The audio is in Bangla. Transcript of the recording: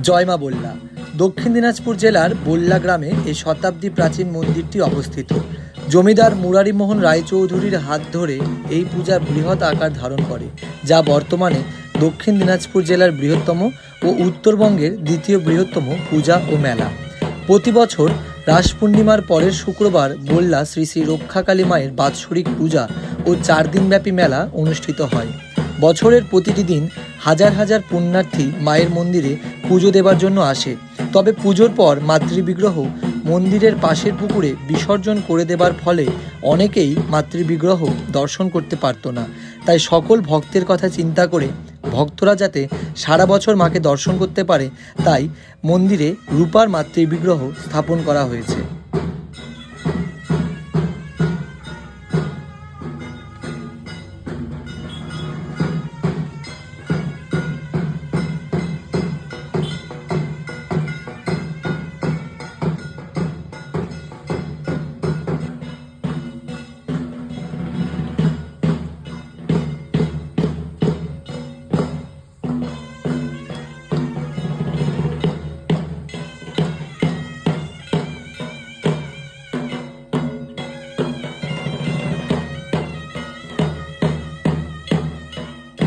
জয়মা বল্লা। দক্ষিণ দিনাজপুর জেলার বল্লা গ্রামে এই শতাব্দী প্রাচীন মন্দিরটি অবস্থিত। জমিদার মুরারিমোহন রায়চৌধুরীর হাত ধরে এই পূজা বৃহৎ আকার ধারণ করে, যা বর্তমানে দক্ষিণ দিনাজপুর জেলার বৃহত্তম ও উত্তরবঙ্গের দ্বিতীয় বৃহত্তম পূজা ও মেলা। প্রতি বছর রাস পূর্ণিমার পরের শুক্রবার বল্লা শ্রী শ্রী রক্ষাকালী মায়ের বাৎসরিক পূজা ও 4 দিনব্যাপী মেলা অনুষ্ঠিত হয়। বছরের প্রতিটি দিন হাজার হাজার পুণ্যার্থী মায়ের মন্দিরে পুজো দেবার জন্য আসে। তবে পুজোর পর মাতৃবিগ্রহ মন্দিরের পাশের পুকুরে বিসর্জন করে দেবার ফলে অনেকেই মাতৃবিগ্রহ দর্শন করতে পারত না। তাই সকল ভক্তের কথা চিন্তা করে ভক্তরা যাতে সারা বছর মাকে দর্শন করতে পারে, তাই মন্দিরে রূপার মাতৃবিগ্রহ স্থাপন করা হয়েছে।